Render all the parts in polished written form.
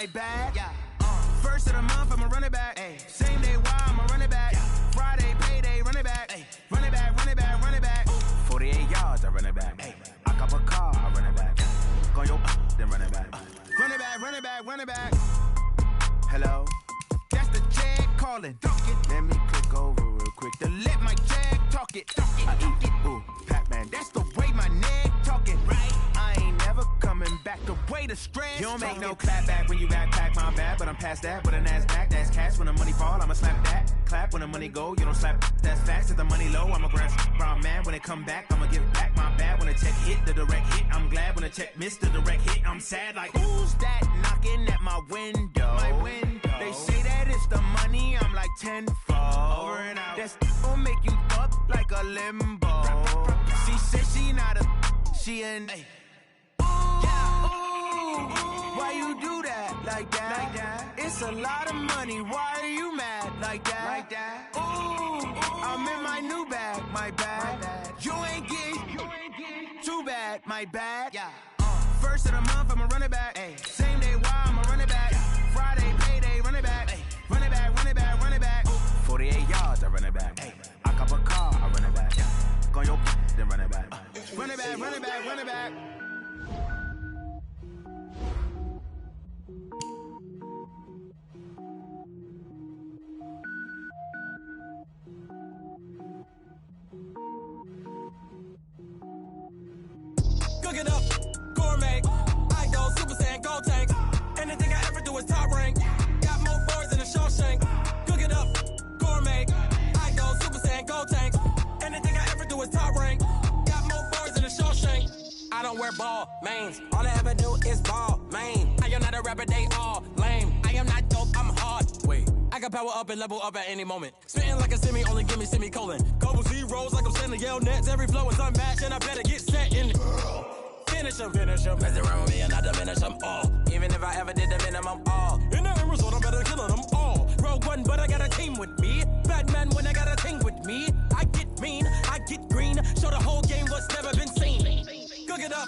my bad. Yeah. First of the month, I'ma run it back. Ay. Same day, why I'ma run it back. Yeah. Friday, payday, run it back. Ay. Run it back, run it back, run it back. 48 yards, I run it back. Ay. I cop a car, I run it back. Go yo, then run it back. Run it back, run it back, run it back. Hello? That's the Jag calling. Let me click over real quick to let my Jag talk it. I eat it, ooh, Pac-Man. That's the way my neck talking. Right? I ain't never coming back the way the stress. You don't make no clap back when you back pack my bad, but I'm past that with a NASDAQ. That's cash when the money fall, I'ma slap that. Clap when the money go, you don't slap. That's fast. If the money low, I'm a brown man. When it come back, I'ma give back my bad. When the check hit, the direct hit. I'm glad when the check missed the direct hit. I'm sad like who's that knocking at my window? My window. They say that it's the money, I'm like tenfold. Over and out. That's gon' make you up like a limbo. She said she not a, she an. Ooh, why you do that like that? Like that? It's a lot of money. Why are you mad like that? Like that? Ooh, I'm in my new bag, my bad. You ain't getting too bad, my bad. Yeah. First of the month, I'ma run it back. Ay. Same day, why I'ma run it back. Friday, payday, run it back. Ay. Run it back, run it back, run it back. 48 yards, I run it back. Ay. I cop a car, I run it back. Go yo, then run it back. Run it back, run it back, run it back. Cook it up, gourmet. I go Super Saiyan, gold tank. Anything I ever do is top rank. Got more boys than a Shawshank. Cook it up, gourmet. I go Super Saiyan, gold tank. Anything I ever do is top rank. Got more boys than a Shawshank. I don't wear ball mains. All I ever do is ball main. I am not a rapper, they all lame. I am not dope, I'm hard. Wait, I can power up and level up at any moment. Spitting like a semi, only give me semicolon. Couple zeros like I'm sending yell nets. Every flow is unmatched and I better get set in. Finish them. Mess around with me and I diminish them all. Even if I ever did the minimum all. In the end result, I'm better killing them all. Rogue One, but I got a team with me. Batman when I got a thing with me. I get mean, I get green. Show the whole game what's never been seen. Cook it up,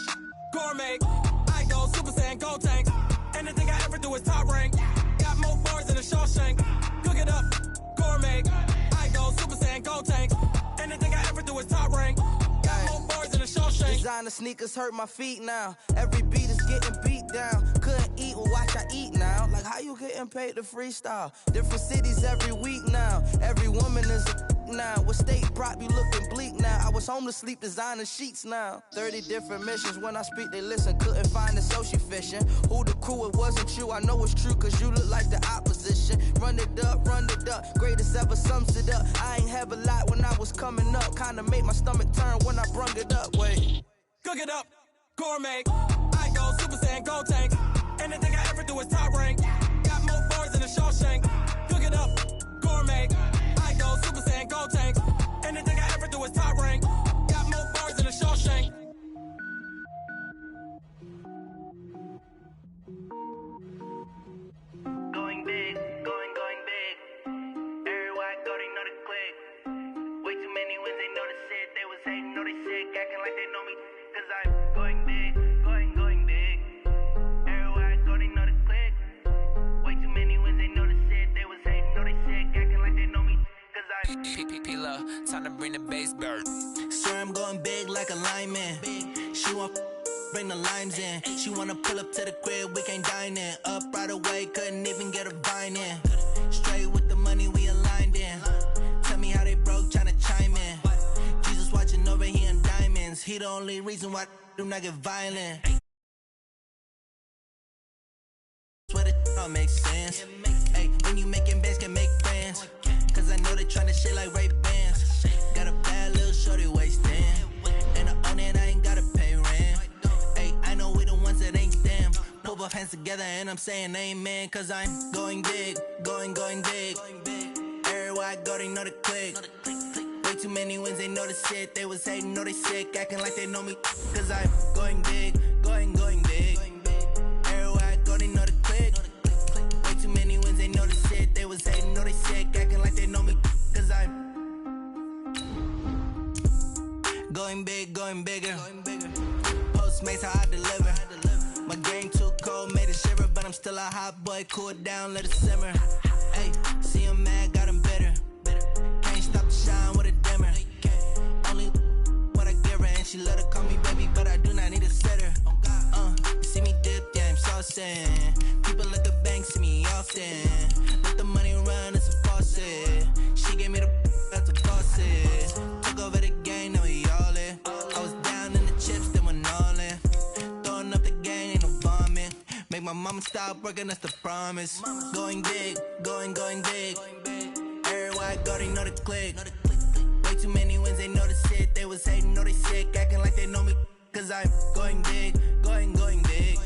gourmet. I go Super Saiyan, gold tank. Anything I ever do is top rank. Got more bars than a Shawshank. Cook it up, gourmet. I go Super Saiyan, gold tank. Anything I ever do is top rank. Got more bars than a Shawshank. Designer sneakers hurt my feet now. Every beat is getting beat down. Couldn't eat, well watch I eat now. Like how you getting paid to freestyle? Different cities every week now. Every woman is a now. What state prop you looking bleak now? I was home to sleep, designer sheets now. 30 different missions. When I speak they listen. Couldn't find it, so she fishing. Who the crew? It wasn't you. I know it's true cause you look like the opposition. Run it up, greatest ever sums it up. I ain't have a lot when I was coming up. Kinda made my stomach turn when I brung it up. Wait. Cook it up, gourmet. I go Super Saiyan, gold tank. Anything I ever do is top rank. Got more bars than a Shawshank. Cook it up, gourmet. I go Super Saiyan, gold tank. Anything I ever do is top rank. Got more bars than a Shawshank. Going big, going big. Everywhere I go, they know the click. Way too many wins, they know the shit. They was hating, know they sick, acting like they know me. Cause I'm going big, going big. Everywhere I go, they know the click. Way too many wins, they know the shit. They was hating, know they sick, acting like they know me. Cause I'm P-P-P-Lo, time to bring the bass bird. Swear I'm going big like a lineman. She want bring the lines in. She wanna pull up to the crib, we can't dine in. Up right away, couldn't even get a vine in. Straight with the money we aligned in. Tell me how they broke, tryna chime in. Jesus watching over here in diamonds. He the only reason why do not get violent. Swear the all makes sense. Hey, when you making bands, can make friends. Cause I know they tryna shit like Ray-Bans. Got a bad little shorty wasting. And I own it, I ain't gotta pay rent. Hey, I know we the ones that ain't them. Pull both hands together and I'm saying amen. Cause I'm going big, going big. Everywhere I go, they know the click. Way too many wins, they know the shit. They was hating, know they sick, acting like they know me. Cause I'm going big, going big. Everywhere I go, they know the click. Way too many wins, they know the shit. They was hating, know they sick, acting like they know me. Cause I'm going big, going bigger. Postmates how I deliver. My game too cold, made it shiver, but but I'm still a hot boy. Cool down, let it simmer. Hey, see him mad, got him bitter. Can't stop the shine with a dimmer. Only what I give her, and she let her call me baby, but I do not need a sitter. You see me dip, yeah, I'm saucing. People at the bank see me often. Let the money run, it's a faucet. She gave me the that's a faucet. Took over the game, now we all in. I was down in the chips, then went all in. Throwing up the gang, ain't no bombing. Make my mama stop working, that's the promise. Going big, going big. Everywhere I go, they know the click. Way too many wins, they know the shit. They was hating, know they sick, acting like they know me. Cause I'm going big, going big.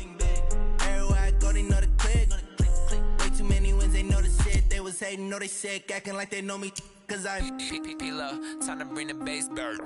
Everywhere I go, they know the click. Way too many wins, they know the shit. They was hating, know they sick, acting like they know me. Cause I'm P-P-P-Love, time to bring the bass bird.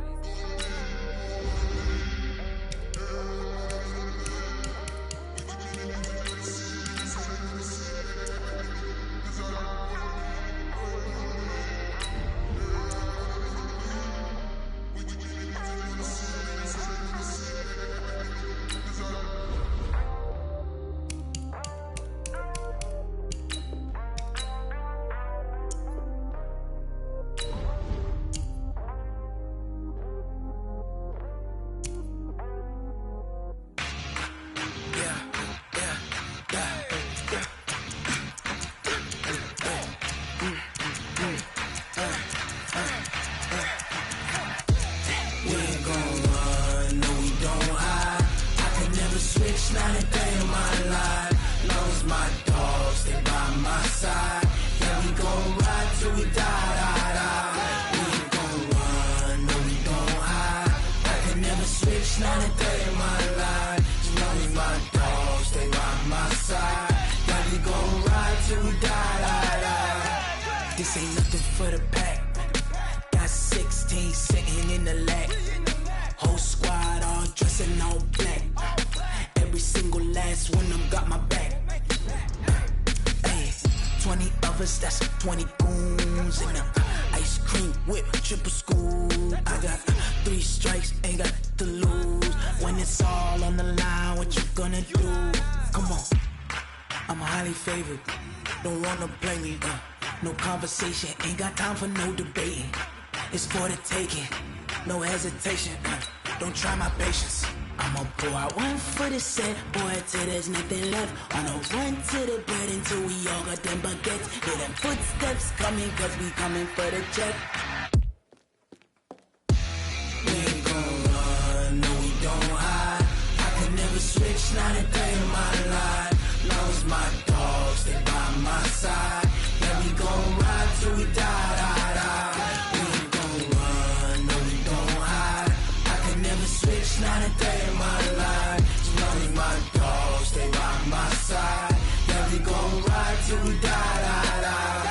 This ain't nothing for the pack. Got 16 sitting in the lap. Whole squad all dressing all black. Every single last one of them got my back. Hey, 20 of us, that's 20 goons in the ice cream whip, triple scoop. I got 3 strikes, ain't got to lose. When it's all on the line, what you gonna do? Come on, I'm highly favored. Don't wanna play me, no conversation, ain't got time for no debating. It's for the taking, no hesitation. Don't try my patience. I'ma pour out one for the set, boy, till there's nothing left. On a run to the bread until we all got them baguettes. Hear them footsteps coming, cause we coming for the check. We ain't gon' run, no we don't hide. I can never switch, not a day in my life. Long as my dogs stay by my side. Yeah, we gon' ride till we die, die, die. We ain't gon' run, no we don't hide. I can never switch, not a day in my life. As long as my dogs stay by my side. Yeah, we gon' ride till we die, die, die.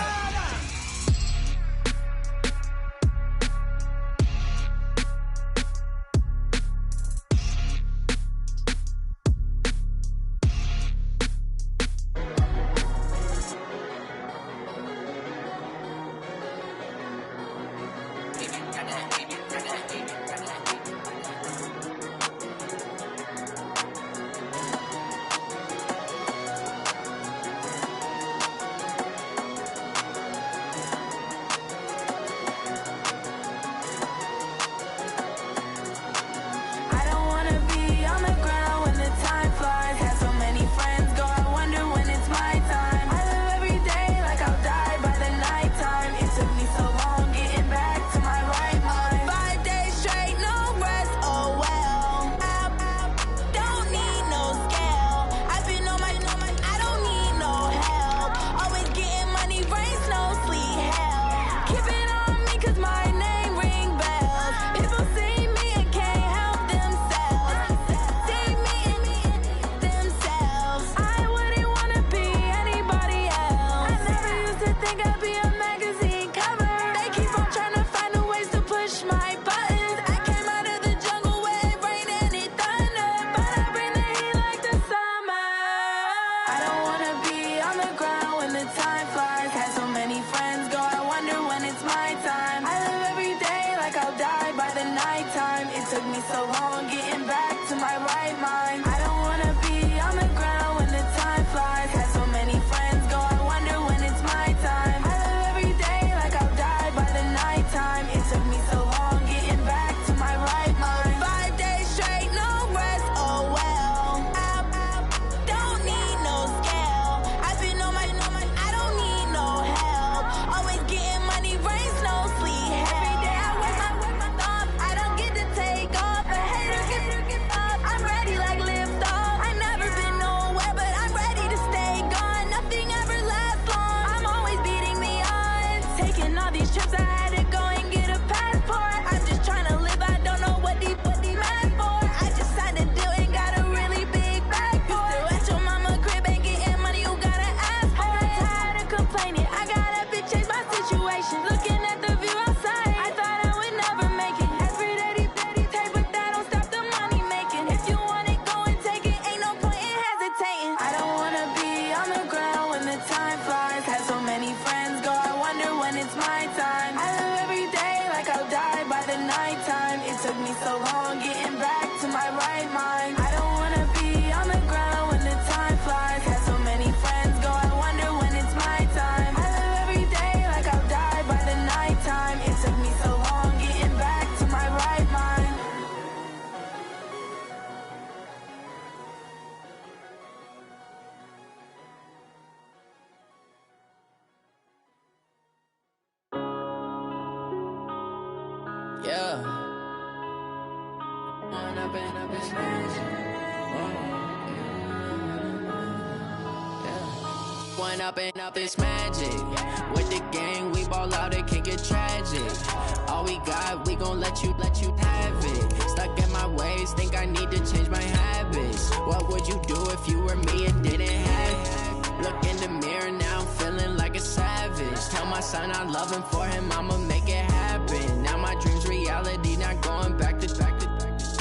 Yeah. One up and up is magic. One up and up is magic. With the gang, we ball out, it can get tragic. All we got, we gon' let you have it. Stuck in my ways, think I need to change my habits. What would you do if you were me and didn't have it? Look in the mirror, now I'm feeling like a savage. Tell my son I love him, for him I'ma make it happen. Now my dream's reality, not going back to.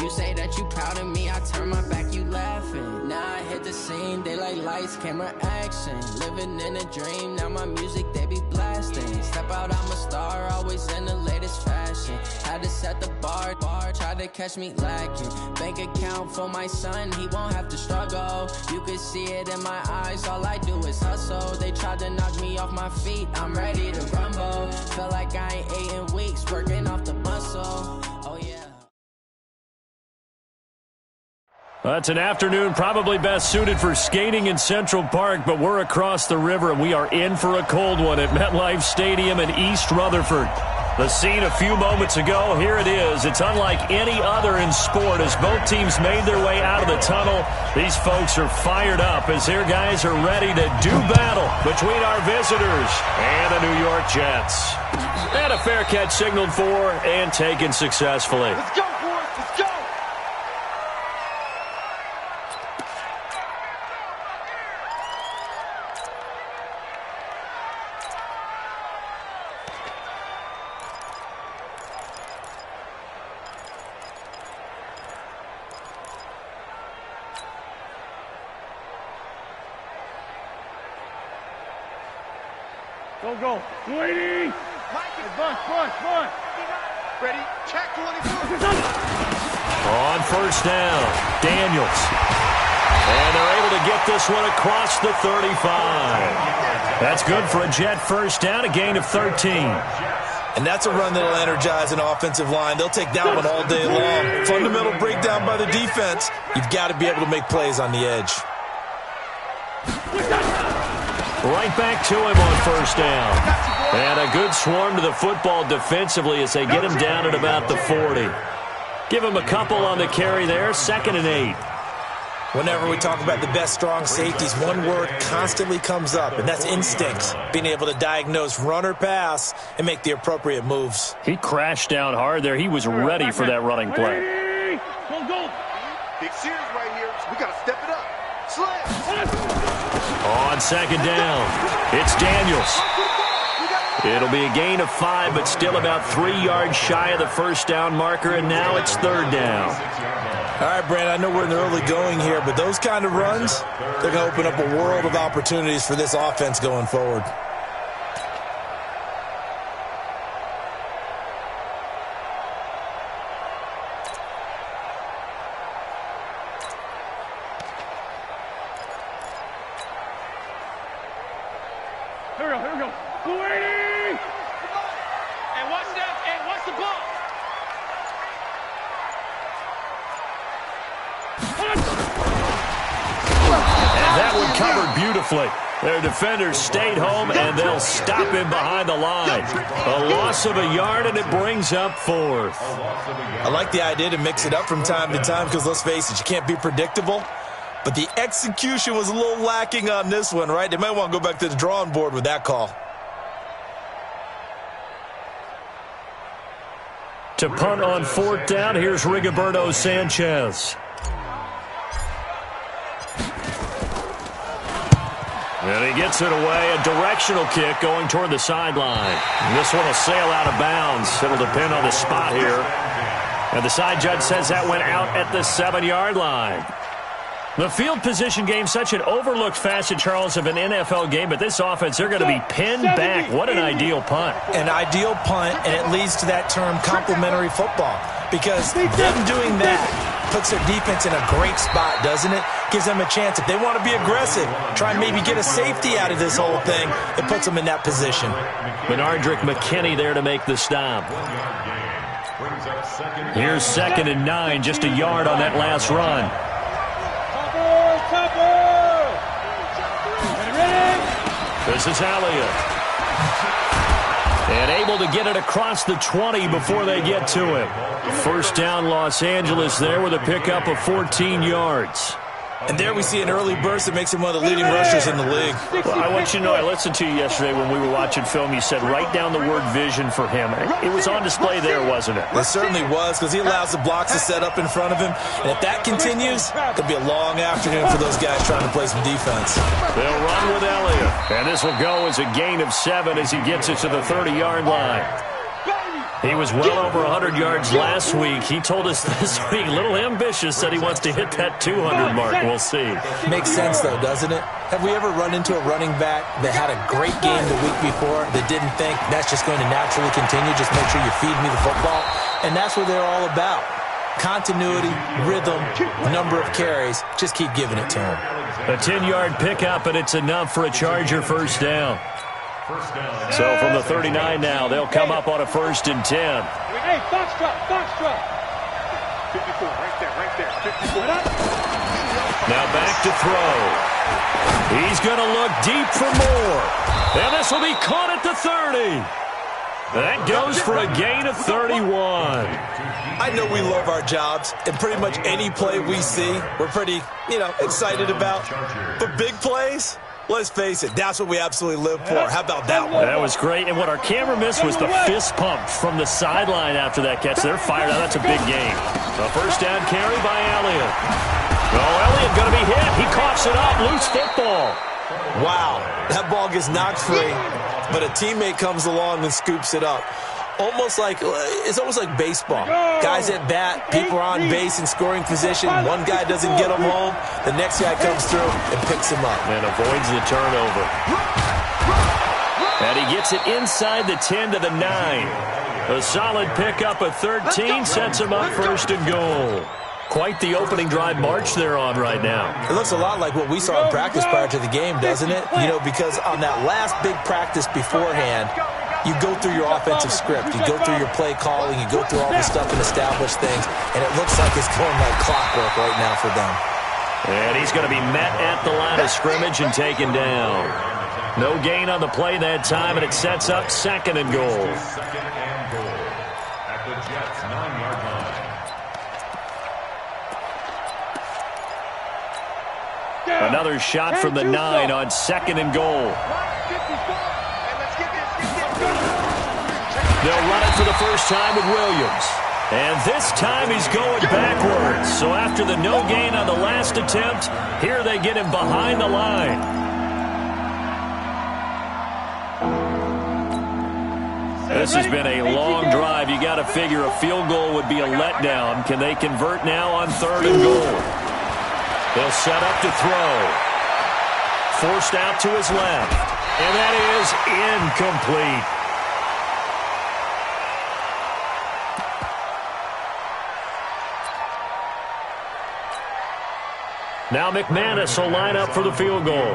You say that you proud of me, I turn my back, you laughing. Now I hit the scene, they like lights, camera, action. Living in a dream, now my music, they be blasting. Step out, I'm a star, always in the latest fashion. Had to set the bar, try to catch me lacking. Bank account for my son, he won't have to struggle. You can see it in my eyes, all I do is hustle. They tried to knock me off my feet, I'm ready to rumble. Feel like I ain't ate in weeks, working off the muscle. Oh yeah. It's an afternoon probably best suited for skating in Central Park, but we're across the river and we are in for a cold one at MetLife Stadium in East Rutherford. The scene a few moments ago, here it is. It's unlike any other in sport as both teams made their way out of the tunnel. These folks are fired up as their guys are ready to do battle between our visitors and the New York Jets. And a fair catch signaled for and taken successfully. Let's go, boys. Let's go. Go. Ready. Bunch. Ready. Check 24. On first down, Daniels. And they're able to get this one across the 35. That's good for a Jet first down, a gain of 13. And that's a run that'll energize an offensive line. They'll take that one all day long. Fundamental breakdown by the defense. You've got to be able to make plays on the edge. Right back to him on first down. And a good swarm to the football defensively as they get him down at about the 40. Give him a couple on the carry there, 2nd and 8. Whenever we talk about the best strong safeties, one word constantly comes up, and that's instinct. Being able to diagnose run or pass and make the appropriate moves. He crashed down hard there. He was ready for that running play. Go. Big series right here. So we got to step it up. Slam. On 2nd down, it's Daniels. It'll be a gain of 5, but still about 3 yards shy of the first down marker, and now it's 3rd down. All right, Brandon, I know we're in the early going here, but those kind of runs, they're going to open up a world of opportunities for this offense going forward. Here we go. Waiting. And watch that. And watch the ball. And that one covered beautifully. Their defenders stayed home, and they'll stop him behind the line. A loss of a yard, and it brings up 4th. I like the idea to mix it up from time to time because, let's face it, you can't be predictable. But the execution was a little lacking on this one, right? They might want to go back to the drawing board with that call. To punt on 4th down, here's Rigoberto Sanchez. And he gets it away, a directional kick going toward the sideline. This one will sail out of bounds. It'll depend on the spot here. And the side judge says that went out at the 7-yard line. The field position game, such an overlooked facet, Charles, of an NFL game, but this offense, they're going to be pinned back. What an ideal punt. An ideal punt, and it leads to that term complementary football, because them doing that puts their defense in a great spot, doesn't it? Gives them a chance. If they want to be aggressive, try and maybe get a safety out of this whole thing, it puts them in that position. Benardrick McKinney there to make the stop. Here's 2nd and 9, just a yard on that last run. This is Elliott. And able to get it across the 20 before they get to him. First down, Los Angeles there with a pickup of 14 yards. And there we see an early burst that makes him one of the leading rushers in the league. Well, I want you to know, I listened to you yesterday when we were watching film. You said write down the word vision for him. It was on display there, wasn't it? It certainly was, because he allows the blocks to set up in front of him. And if that continues, it'll be a long afternoon for those guys trying to play some defense. They'll run with Elliott. And this will go as a gain of 7 as he gets it to the 30-yard line. He was well over 100 yards last week. He told us this week, a little ambitious, said he wants to hit that 200 mark. We'll see. Makes sense, though, doesn't it? Have we ever run into a running back that had a great game the week before that didn't think that's just going to naturally continue, just make sure you feed me the football? And that's what they're all about. Continuity, rhythm, number of carries. Just keep giving it to him. A 10-yard pickup, and it's enough for a Charger first down. So from the 39 now, they'll come up on a 1st and 10. Hey, box drop, box drop. 54, right there, 54. Now back to throw. He's going to look deep for more. And this will be caught at the 30. That goes for a gain of 31. I know we love our jobs, and pretty much any play we see, we're pretty, excited about. But big plays? Let's face it, that's what we absolutely live for. How about that one? That was great. And what our camera missed was the fist pump from the sideline after that catch. They're fired out. That's a big game. A first down carry by Elliott. Oh, Elliott going to be hit. He coughs it up. Loose football. Wow. That ball gets knocked free, but a teammate comes along and scoops it up. It's almost like baseball. Guys at bat, people are on base in scoring position. One guy doesn't get him home. The next guy comes through and picks him up. And avoids the turnover. And he gets it inside the 10 to the 9. A solid pickup of 13 sets him up 1st and goal. Quite the opening drive march they're on right now. It looks a lot like what we saw in practice prior to the game, doesn't it? Because on that last big practice beforehand, you go through your offensive script. You go through your play calling. You go through all the stuff and establish things. And it looks like it's going like clockwork right now for them. And he's going to be met at the line of scrimmage and taken down. No gain on the play that time, and it sets up 2nd and goal. At the Jets' 9-yard line. Another shot from the 9 on 2nd and goal. They'll run it for the first time with Williams. And this time he's going backwards. So after the no gain on the last attempt, here they get him behind the line. This has been a long drive. You got to figure a field goal would be a letdown. Can they convert now on 3rd and goal? They'll set up to throw. Forced out to his left. And that is incomplete. Now McManus will line up for the field goal.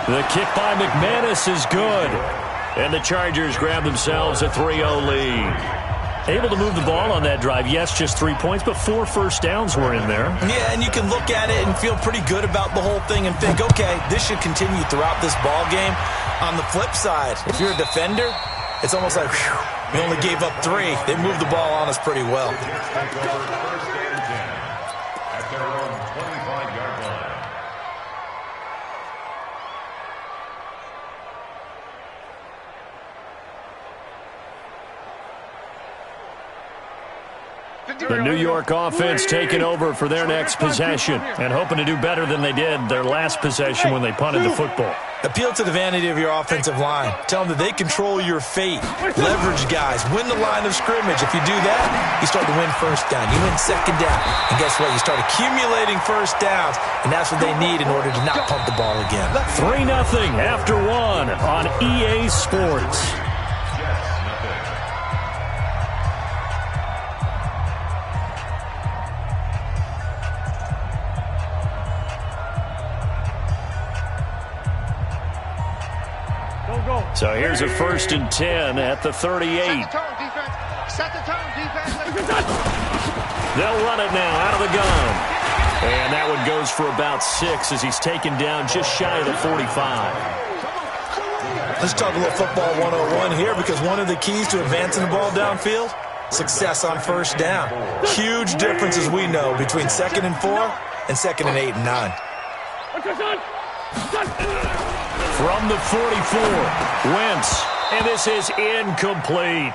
The kick by McManus is good. And the Chargers grab themselves a 3-0 lead. Able to move the ball on that drive. Yes, just 3 points, but 4 first downs were in there. Yeah, and you can look at it and feel pretty good about the whole thing and think, okay, this should continue throughout this ball game. On the flip side, if you're a defender, it's almost like, whew, we only gave up 3. They moved the ball on us pretty well. First and 10 at their own 25-yard line. The New York offense taking over for their next possession and hoping to do better than they did their last possession when they punted the football. Appeal to the vanity of your offensive line. Tell them that they control your fate. Leverage guys. Win the line of scrimmage. If you do that, you start to win first down. You win second down. And guess what? You start accumulating first downs, and that's what they need in order to not pump the ball again. 3-0 after 1 on EA Sports. So here's a 1st and 10 at the 38. Set the tone, defense. They'll run it now out of the gun. And that one goes for about 6 as he's taken down just shy of the 45. Let's talk a little football 101 here, because one of the keys to advancing the ball downfield, success on first down. Huge difference, as we know, between 2nd and 4 and 2nd and 8 and 9. From the 44, Wentz, and this is incomplete.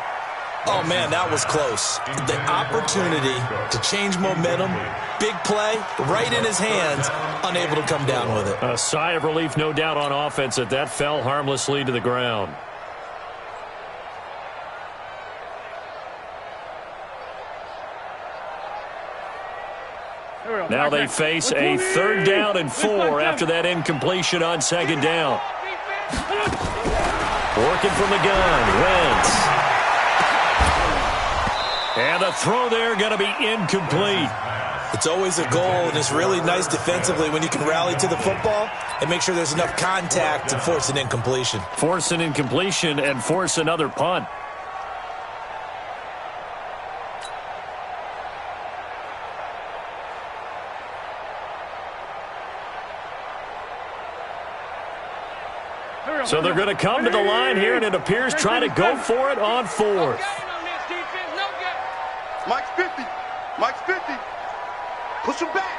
Oh, man, that was close. The opportunity to change momentum, big play, right in his hands, unable to come down with it. A sigh of relief, no doubt, on offense that fell harmlessly to the ground. Now they face a 3rd down and 4 after that incompletion on 2nd down. Working from the gun, Wentz. And the throw there going to be incomplete. It's always a goal, and it's really nice defensively when you can rally to the football and make sure there's enough contact to force an incompletion. Force an incompletion and force another punt. So they're going to come to the line here, and it appears try to go for it on 4th. Mike's 50. Mike's 50. Push him back.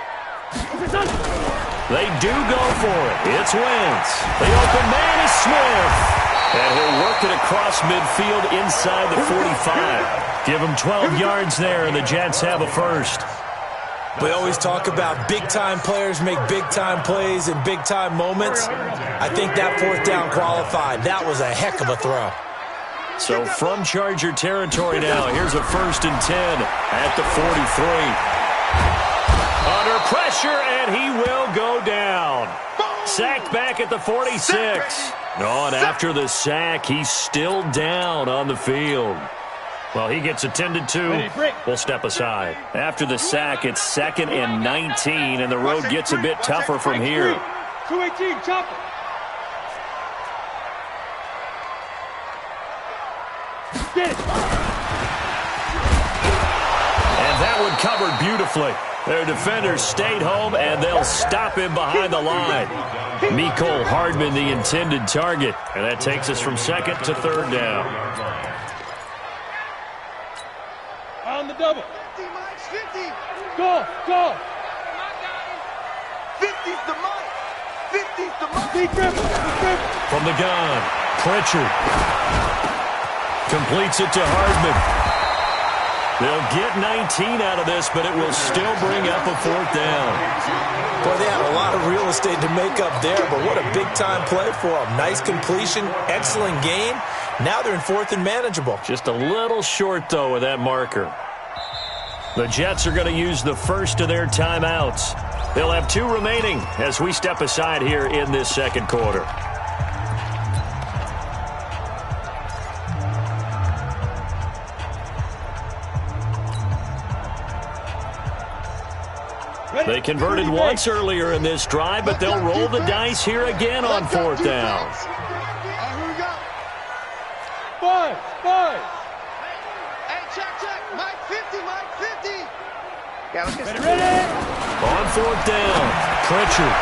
They do go for it. It's Wentz. The open man is Smith. And he'll work it across midfield inside the 45. Give him 12 yards there, and the Jets have a first. We always talk about big-time players make big-time plays in big-time moments. I think that 4th down qualified. That was a heck of a throw. So from Charger territory now, here's a 1st and 10 at the 43. Under pressure, and he will go down. Sacked back at the 46. No, and after the sack, he's still down on the field. Well, he gets attended to. We'll step aside. After the sack, it's 2nd and 19, and the road gets a bit tougher from here. 218, chopper. And that one covered beautifully. Their defenders stayed home, and they'll stop him behind the line. Mecole Hardman, the intended target. And that takes us from 2nd to 3rd down. On the double. 50, Mike's 50. Go, go. 50's the Mike. 50's the Mike. From the gun, Pritchard. Completes it to Hardman. They'll get 19 out of this, but it will still bring up a 4th down. Boy, they have a lot of real estate to make up there, but what a big-time play for them. Nice completion, excellent game. Now they're in 4th and manageable. Just a little short, though, with that marker. The Jets are going to use the first of their timeouts. They'll have 2 remaining as we step aside here in this 2nd quarter. They converted once earlier in this drive, but they'll roll the dice here again on 4th down. Here we go. Boys. Hey, check. Mike 50, Mike 50. Yeah, let's get ready. On 4th down, Pritchard.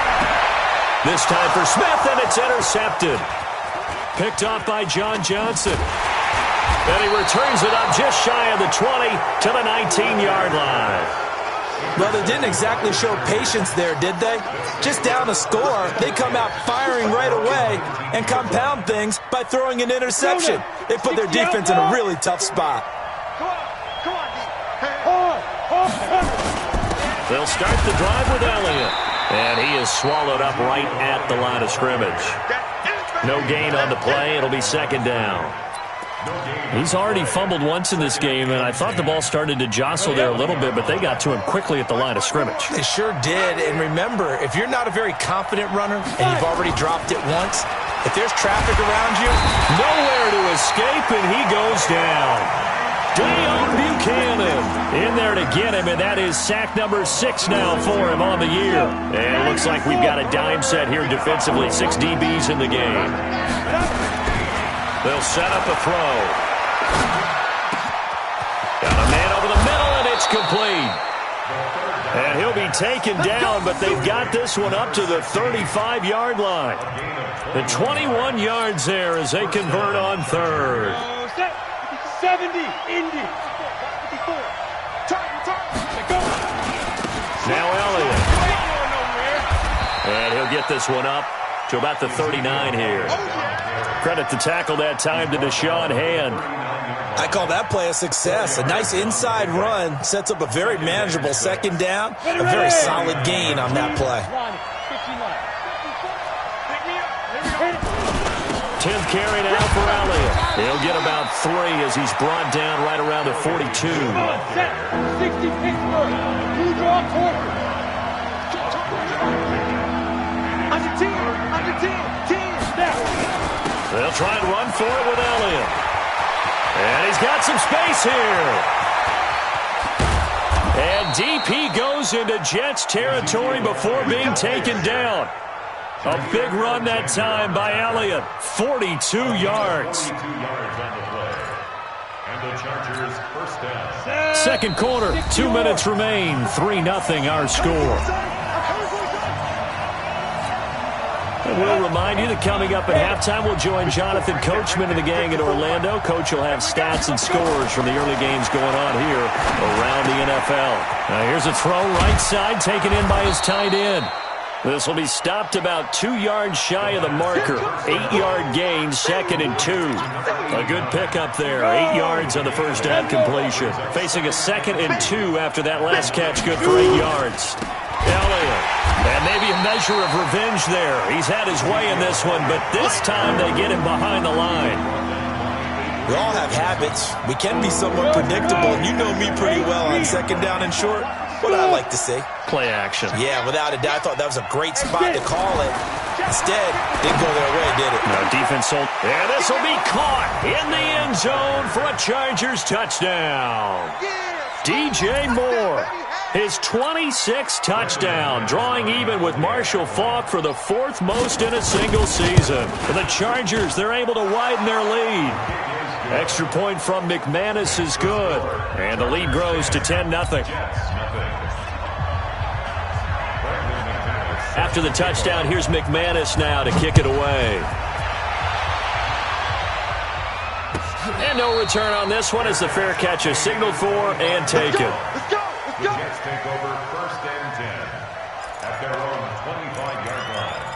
This time for Smith, and it's intercepted. Picked off by John Johnson. And he returns it up just shy of the 20 to the 19-yard line. Well, they didn't exactly show patience there, did they? Just down a score, they come out firing right away and compound things by throwing an interception. They put their defense in a really tough spot. Come on, They'll start the drive with Elliott. And he is swallowed up right at the line of scrimmage. No gain on the play. It'll be 2nd down. He's already fumbled once in this game, and I thought the ball started to jostle there a little bit, but they got to him quickly at the line of scrimmage. They sure did, and remember, if you're not a very confident runner and you've already dropped it once, if there's traffic around you, nowhere to escape, and he goes down. Deion Buchanan in there to get him, and that is sack number 6 now for him on the year. And it looks like we've got a dime set here defensively, 6 DBs in the game. They'll set up a throw. Got a man over the middle, and it's complete. And he'll be taken down, but they've got this one up to the 35-yard line. The 21 yards there as they convert on third. 70, Indy. Now Elliott. And he'll get this one up to about the 39 here. Credit the tackle that time to Deshaun Hand. I call that play a success. A nice inside run sets up a very manageable second down. A very solid gain on that play. 10th carry now for Elliott. He'll get about 3 as he's brought down right around the 42. 60 Pittsburgh. Blue draw quarter. Under 10. Under 10. 10. Now. They'll try and run for it with Elliott. And he's got some space here. And deep he goes into Jets territory before being taken down. A big run that time by Elliott. 42 yards. And the Chargers first down. Second quarter, 2 minutes remain. 3-0 our score. And we'll remind you that coming up at halftime, we'll join Jonathan Coachman and the gang in Orlando. Coach will have stats and scores from the early games going on here around the NFL. Now here's a throw right side taken in by his tight end. This will be stopped about 2 yards shy of the marker. 8-yard gain, 2nd and 2. A good pickup there. 8 yards on the first down completion. Facing a 2nd and 2 after that last catch, good for 8 yards. Elliott. And maybe a measure of revenge there. He's had his way in this one, but this time they get him behind the line. We all have habits. We can be somewhat predictable, and you know me pretty well on second down and short. What I like to see. Play action. Yeah, without a doubt. I thought that was a great spot to call it. Instead, didn't go their way, did it? No, defense sold. And this will be caught in the end zone for a Chargers touchdown. DJ Moore, his 26th touchdown, drawing even with Marshall Faulk for the 4th most in a single season. For the Chargers, they're able to widen their lead. Extra point from McManus is good. And the lead grows to 10-0. After the touchdown, here's McManus now to kick it away. And no return on this one as the fair catch is signaled for and taken. The Jets take over 1st and 10 at their own 25-yard line.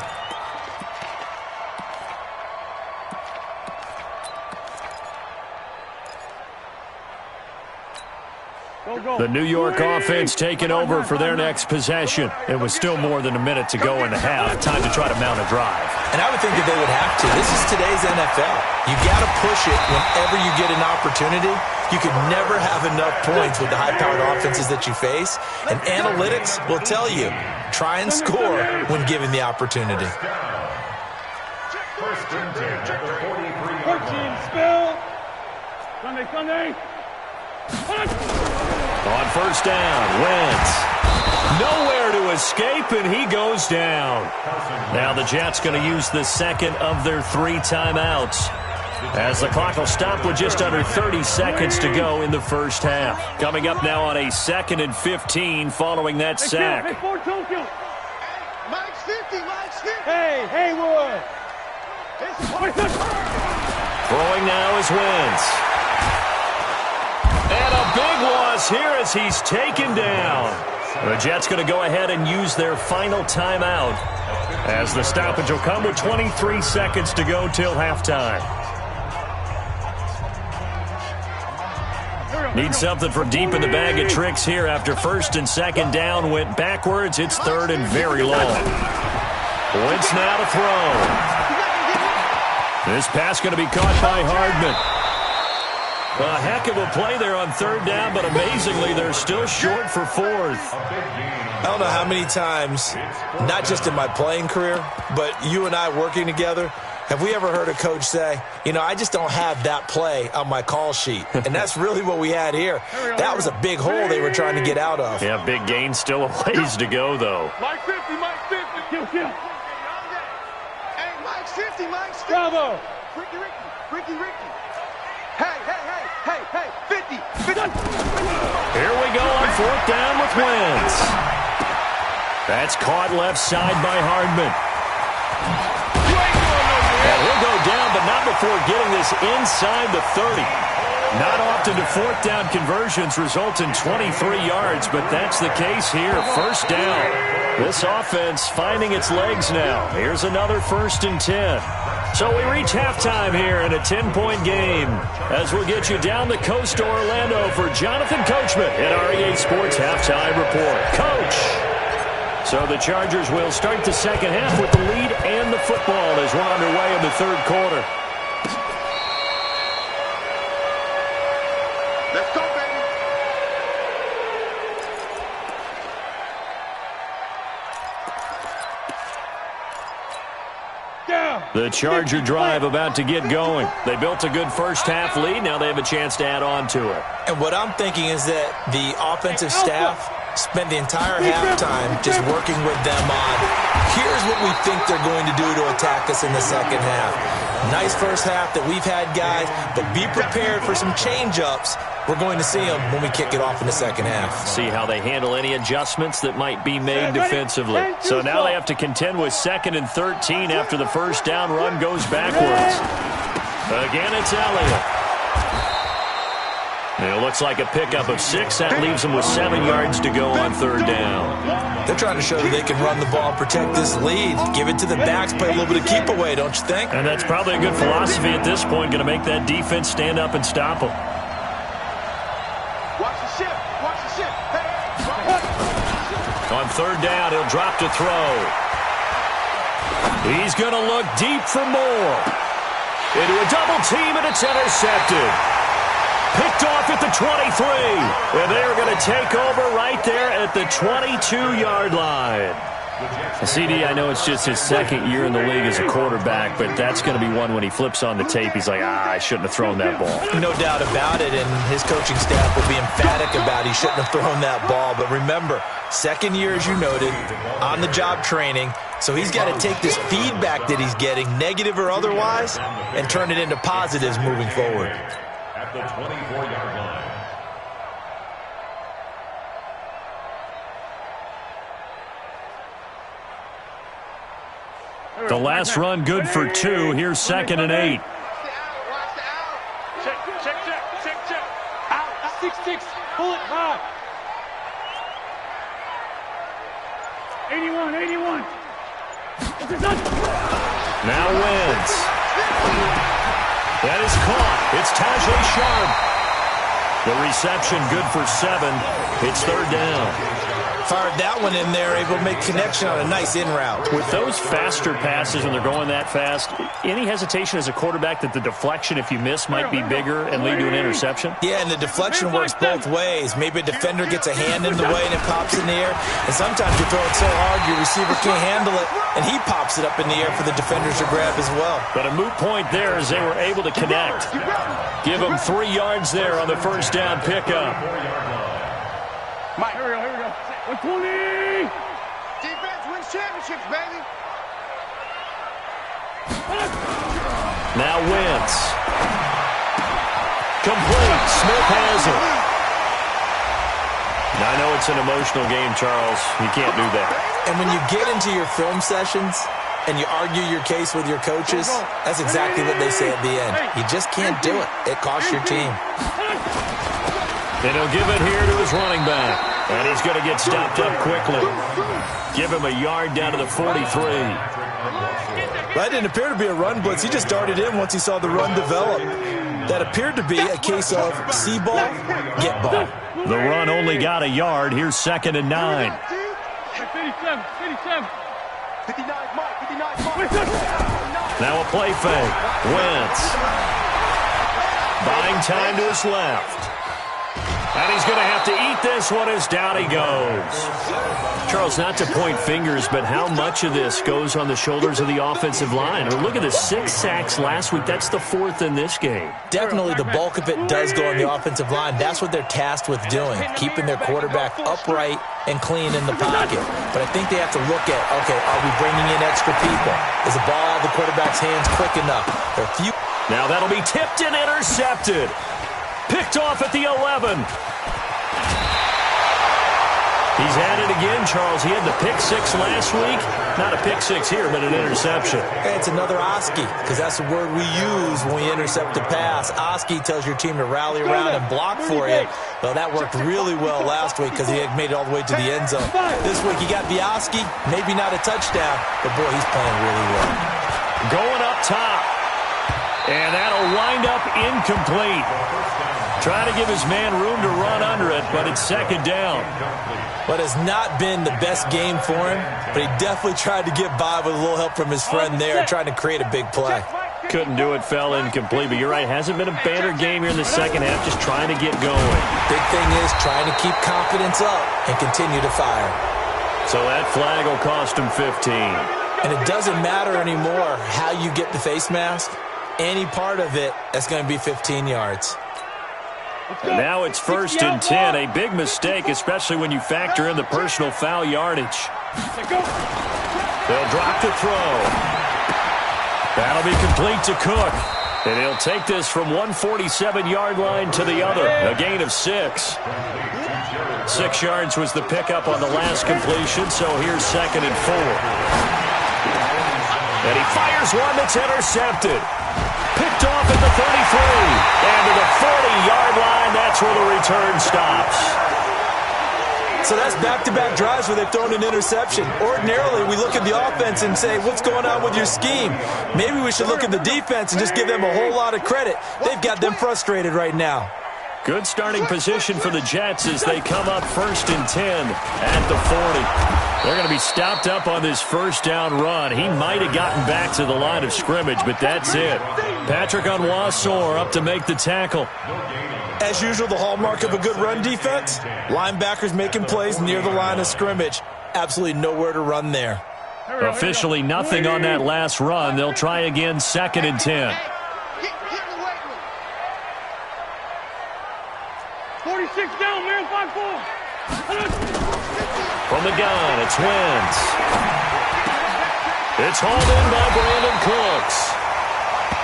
The New York offense taking over for their next possession. It was still more than a minute to go in the half. Time to try to mount a drive. And I would think that they would have to. This is today's NFL. You got to push it whenever you get an opportunity. You could never have enough points with the high-powered offenses that you face. And analytics will tell you, try and score when given the opportunity. 1st and 10 at the 43-yard line. Spill. Sunday. On first down, Wentz. Nowhere to escape, and he goes down. Now the Jets going to use the second of their 3 timeouts, as the clock will stop with just under 30 seconds to go in the first half. Coming up now on a 2nd and 15 following that sack. Mike's 50. Hey, Haywood. Throwing now is Wentz. And a big loss here as he's taken down. The Jets going to go ahead and use their final timeout, as the stoppage will come with 23 seconds to go till halftime. Need something from deep in the bag of tricks here after 1st and 2nd down went backwards. It's 3rd and very long. Wentz now to throw. This pass going to be caught by Hardman. A heck of a play there on 3rd down, but amazingly, they're still short for 4th. I don't know how many times, not just in my playing career, but you and I working together, have we ever heard a coach say, you know, I just don't have that play on my call sheet. And that's really what we had here. That was a big hole they were trying to get out of. Yeah, big gain, still a ways to go, though. Mike 50. Kill. Hey, Mike's 50. Bravo. Ricky. Hey, 50. Here we go on 4th down with Wentz. That's caught left side by Hardman. And he'll go down, but not before getting this inside the 30. Not often do fourth down conversions result in 23 yards, but that's the case here. First down. This offense finding its legs now. Here's another 1st and 10. So we reach halftime here in a 10-point game as we'll get you down the coast to Orlando for Jonathan Coachman at our EA Sports Halftime Report. Coach! So the Chargers will start the second half with the lead and the football as we're underway in the third quarter. Let's go, baby. The Charger drive about to get going. They built a good first half lead. Now they have a chance to add on to it. And what I'm thinking is that the offensive staff spent the entire halftime just working with them on, here's what we think they're going to do to attack us in the second half. Nice first half that we've had, guys, but be prepared for some change-ups. We're going to see them when we kick it off in the second half. See how they handle any adjustments that might be made defensively. So now they have to contend with 2nd and 13 after the first down run goes backwards. Again, it's Elliott. It looks like a pickup of 6. That leaves them with 7 yards to go on third down. They're trying to show that they can run the ball, protect this lead. Give it to the backs, play a little bit of keep away, don't you think? And that's probably a good philosophy at this point, going to make that defense stand up and stop them. Watch the ship. Watch the ship. Hey. On third down, he'll drop to throw. He's going to look deep for more. Into a double team, and it's intercepted. Picked off at the 23. And they're going to take over right there at the 22-yard line. CD, I know it's just his second year in the league as a quarterback, but that's going to be one when he flips on the tape. He's like, I shouldn't have thrown that ball. No doubt about it, and his coaching staff will be emphatic about he shouldn't have thrown that ball. But remember, second year, as you noted, on-the-job training, so he's got to take this feedback that he's getting, negative or otherwise, and turn it into positives moving forward. At the 24-yard line. The last run good for 2. Here's 2nd and 8. Check. Out. 6-6. Pull it high. 81. Now Wentz. That is caught. It's Tajay Sharp. The reception good for 7. It's third down. Fired that one in there, able to make connection on a nice in route. With those faster passes when they're going that fast, any hesitation as a quarterback that the deflection, if you miss, might be bigger and lead to an interception? Yeah, and the deflection works both ways. Maybe a defender gets a hand in the way and it pops in the air. And sometimes you throw it so hard your receiver can't handle it, and he pops it up in the air for the defenders to grab as well. But a moot point there as they were able to connect. Give them 3 yards there on the first down pickup. Mike, here we go. 120. Defense wins championships, baby. Now Wentz. Complete. Smith has it. Now, I know it's an emotional game, Charles. You can't do that. And when you get into your film sessions and you argue your case with your coaches, that's exactly what they say at the end. You just can't do it. It costs your team. And he'll give it here to his running back. And he's going to get stopped up quickly. Give him a yard down to the 43. That didn't appear to be a run blitz. He just darted in once he saw the run develop. That appeared to be a case of see ball, get ball. The run only got a yard. Here's 2nd and 9. 57. 59, Mike. Now a play fake. Wentz. Buying time to his left. And he's going to have to eat this one as down he goes. Charles, not to point fingers, but how much of this goes on the shoulders of the offensive line? I mean, look at the 6 sacks last week. That's the 4th in this game. Definitely the bulk of it does go on the offensive line. That's what they're tasked with doing, keeping their quarterback upright and clean in the pocket. But I think they have to look at, okay, are we bringing in extra people? Is the ball out of the quarterback's hands quick enough? Now that'll be tipped and intercepted. Picked off at the 11. He's at it again, Charles. He had the pick six last week. Not a pick six here, but an interception. Hey, it's another Oski, because that's the word we use when we intercept a pass. Oski tells your team to rally around and block for you. Well, that worked really well last week because he had made it all the way to the end zone. This week he got the Oski, maybe not a touchdown, but boy, he's playing really well. Going up top. And that'll wind up incomplete. Trying to give his man room to run under it, but it's second down. But it's not been the best game for him, but he definitely tried to get by with a little help from his friend there, trying to create a big play. Couldn't do it, fell incomplete, but you're right, hasn't been a banner game here in the second half, just trying to get going. Big thing is trying to keep confidence up and continue to fire. So that flag will cost him 15. And it doesn't matter anymore how you get the face mask. Any part of it, that's going to be 15 yards. And now it's 1st and 10. A big mistake, especially when you factor in the personal foul yardage. They'll drop to throw. That'll be complete to Cook. And he'll take this from 147-yard line to the other. A gain of 6. 6 yards was the pickup on the last completion, so here's 2nd and 4. And he fires one that's intercepted. Picked off at the 33. And to the 40-yard line, that's where the return stops. So that's back-to-back drives where they've thrown an interception. Ordinarily, we look at the offense and say, what's going on with your scheme? Maybe we should look at the defense and just give them a whole lot of credit. They've got them frustrated right now. Good starting position for the Jets as they come up 1st and 10 at the 40. They're going to be stopped up on this first down run. He might have gotten back to the line of scrimmage, but that's it. Patrick Onwuasor up to make the tackle. As usual, the hallmark of a good run defense, linebackers making plays near the line of scrimmage. Absolutely nowhere to run there. Officially nothing on that last run. They'll try again 2nd and 10. 46 down, man, 5-4. From the gun, it's Wentz. It's hauled in by Brandon Cooks.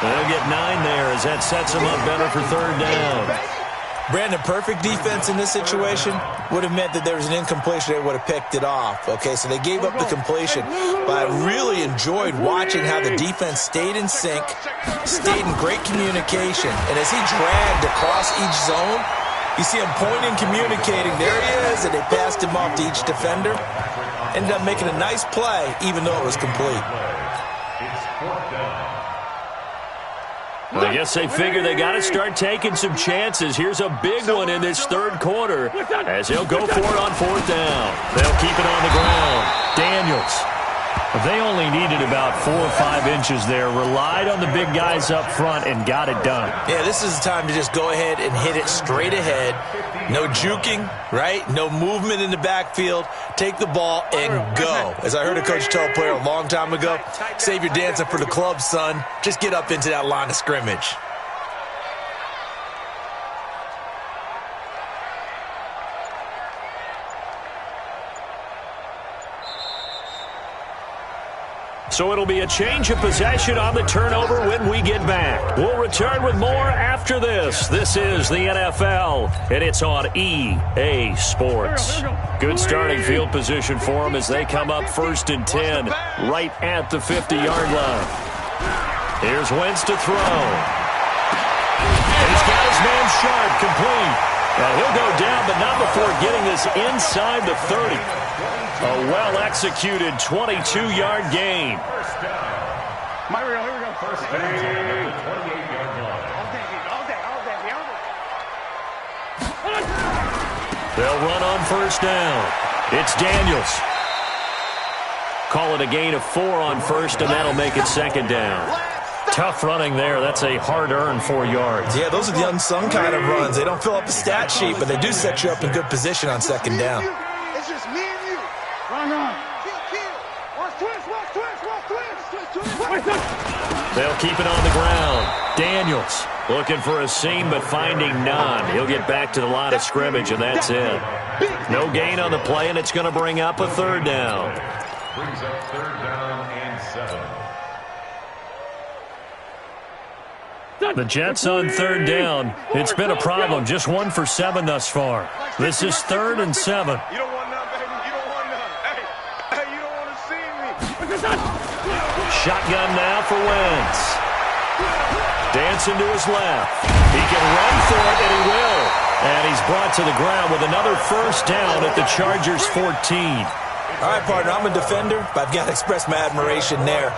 They'll get 9 there as that sets him up better for 3rd down. Brandon, perfect defense in this situation would have meant that there was an incompletion. They would have picked it off. Okay, so they gave up the completion. But I really enjoyed watching how the defense stayed in sync, stayed in great communication. And as he dragged across each zone, you see him pointing, communicating. There he is, and they passed him off to each defender. Ended up making a nice play, even though it was complete. Well, I guess they figure they got to start taking some chances. Here's a big one in this 3rd quarter as he'll go for it on 4th down. They'll keep it on the ground. Daniels. They only needed about 4 or 5 inches there. Relied on the big guys up front and got it done. Yeah, this is the time to just go ahead and hit it straight ahead. No juking, right? No movement in the backfield. Take the ball and go. As I heard a coach tell a player a long time ago, save your dancing for the club, son. Just get up into that line of scrimmage. So it'll be a change of possession on the turnover when we get back. We'll return with more after this. This is the NFL, and it's on EA Sports. Good starting field position for them as they come up 1st and 10, right at the 50-yard line. Here's Wentz to throw. He's got his man Sharp complete. Now he'll go down, but not before getting this inside the 30. A well-executed 22-yard gain. Here we go. First down, 28-yard line. They'll run on 1st down. It's Daniels. Call it a gain of 4 on 1st, and that'll make it 2nd down. Tough running there. That's a hard-earned 4 yards. Yeah, those are the unsung kind of runs. They don't fill up the stat sheet, but they do set you up in good position on 2nd down. It's just me and you. Run. Watch twist. They'll keep it on the ground. Daniels looking for a seam, but finding none. He'll get back to the line of scrimmage, and that's it. No gain on the play, and it's going to bring up a 3rd down. Brings up 3rd down and 7. The Jets on 3rd down. It's been a problem. Just 1 for 7 thus far. This is 3rd and 7. You don't want none, baby. Shotgun now for Wentz. Dancing to his left. He can run for it, and he will. And he's brought to the ground with another first down at the Chargers' 14. All right, partner, I'm a defender, but I've got to express my admiration there.